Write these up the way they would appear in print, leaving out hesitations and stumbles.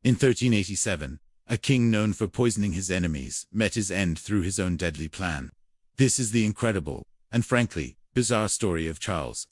In 1387, a king known for poisoning his enemies met his end through his own deadly plan. This is the incredible, and frankly, bizarre story of Charles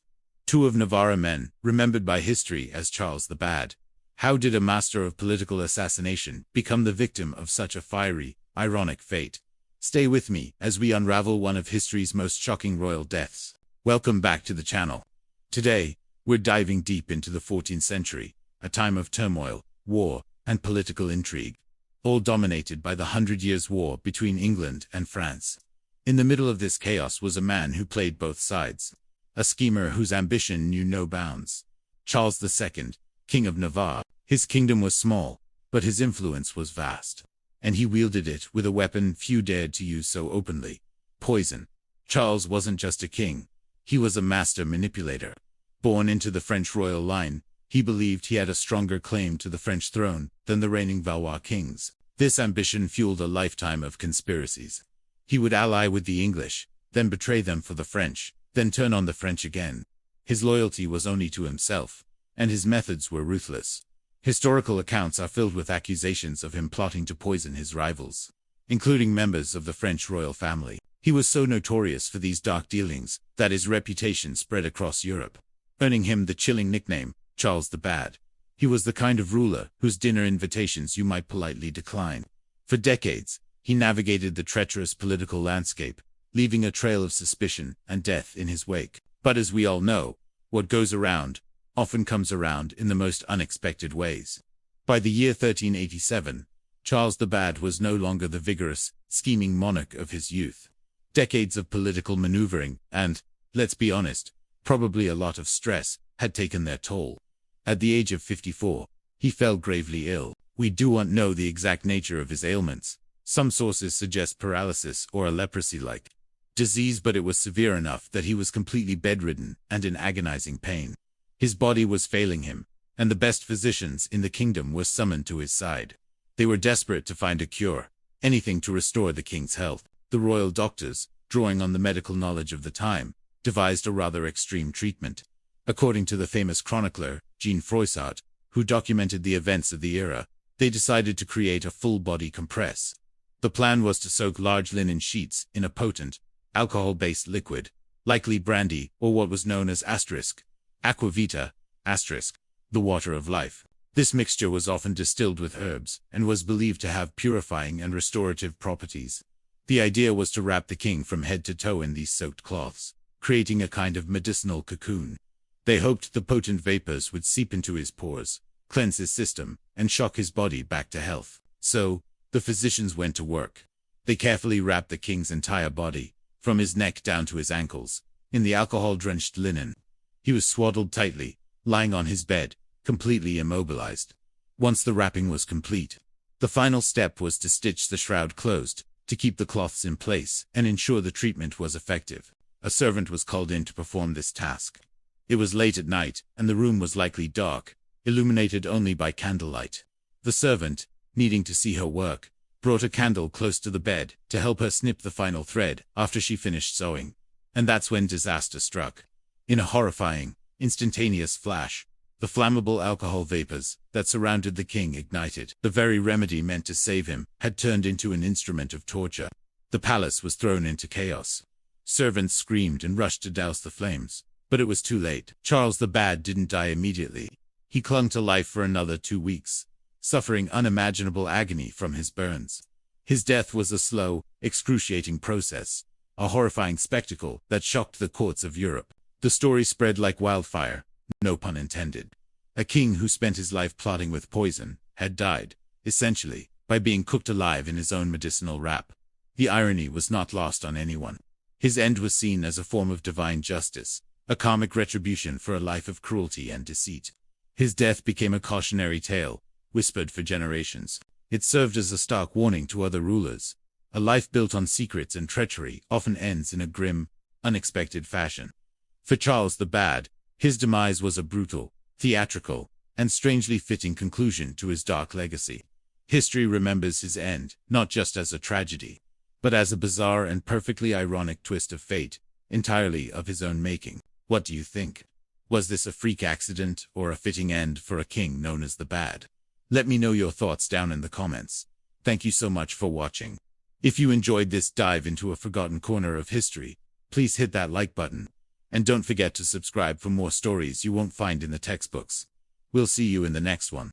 II of Navarre, men remembered by history as Charles the Bad. How did a master of political assassination become the victim of such a fiery, ironic fate? Stay with me as we unravel one of history's most shocking royal deaths. Welcome back to the channel. Today, we're diving deep into the 14th century, a time of turmoil, war, and political intrigue, all dominated by the 100 Years' War between England and France. In the middle of this chaos was a man who played both sides, a schemer whose ambition knew no bounds. Charles II, King of Navarre. His kingdom was small, but his influence was vast, and he wielded it with a weapon few dared to use so openly: poison. Charles wasn't just a king, he was a master manipulator. Born into the French royal line, he believed he had a stronger claim to the French throne than the reigning Valois kings. This ambition fueled a lifetime of conspiracies. He would ally with the English, then betray them for the French, then turn on the French again. His loyalty was only to himself, and his methods were ruthless. Historical accounts are filled with accusations of him plotting to poison his rivals, including members of the French royal family. He was so notorious for these dark dealings that his reputation spread across Europe, earning him the chilling nickname, Charles the Bad. He was the kind of ruler whose dinner invitations you might politely decline. For decades, he navigated the treacherous political landscape, leaving a trail of suspicion and death in his wake. But as we all know, what goes around often comes around in the most unexpected ways. By the year 1387, Charles the Bad was no longer the vigorous, scheming monarch of his youth. Decades of political maneuvering and, let's be honest, probably a lot of stress, had taken their toll. At the age of 54, he fell gravely ill. We don't know the exact nature of his ailments. Some sources suggest paralysis or a leprosy-like disease, but it was severe enough that he was completely bedridden and in agonizing pain. His body was failing him, and the best physicians in the kingdom were summoned to his side. They were desperate to find a cure, anything to restore the king's health. The royal doctors, drawing on the medical knowledge of the time, devised a rather extreme treatment. According to the famous chronicler, Jean Froissart, who documented the events of the era, they decided to create a full-body compress. The plan was to soak large linen sheets in a potent, alcohol-based liquid, likely brandy or what was known as aqua vita, the water of life. This mixture was often distilled with herbs and was believed to have purifying and restorative properties. The idea was to wrap the king from head to toe in these soaked cloths, creating a kind of medicinal cocoon. They hoped the potent vapors would seep into his pores, cleanse his system, and shock his body back to health. So, the physicians went to work. They carefully wrapped the king's entire body, from his neck down to his ankles, in the alcohol-drenched linen. He was swaddled tightly, lying on his bed, completely immobilized. Once the wrapping was complete, the final step was to stitch the shroud closed, to keep the cloths in place and ensure the treatment was effective. A servant was called in to perform this task. It was late at night, and the room was likely dark, illuminated only by candlelight. The servant, needing to see her work, brought a candle close to the bed to help her snip the final thread after she finished sewing. And that's when disaster struck. In a horrifying, instantaneous flash, the flammable alcohol vapors that surrounded the king ignited. The very remedy meant to save him had turned into an instrument of torture. The palace was thrown into chaos. Servants screamed and rushed to douse the flames, but it was too late. Charles the Bad didn't die immediately. He clung to life for another 2 weeks, suffering unimaginable agony from his burns. His death was a slow, excruciating process, a horrifying spectacle that shocked the courts of Europe. The story spread like wildfire, no pun intended. A king who spent his life plotting with poison had died, essentially, by being cooked alive in his own medicinal wrap. The irony was not lost on anyone. His end was seen as a form of divine justice, a karmic retribution for a life of cruelty and deceit. His death became a cautionary tale, whispered for generations. It served as a stark warning to other rulers. A life built on secrets and treachery often ends in a grim, unexpected fashion. For Charles the Bad, his demise was a brutal, theatrical, and strangely fitting conclusion to his dark legacy. History remembers his end, not just as a tragedy, but as a bizarre and perfectly ironic twist of fate, entirely of his own making. What do you think? Was this a freak accident or a fitting end for a king known as the Bad? Let me know your thoughts down in the comments. Thank you so much for watching. If you enjoyed this dive into a forgotten corner of history, please hit that like button. And don't forget to subscribe for more stories you won't find in the textbooks. We'll see you in the next one.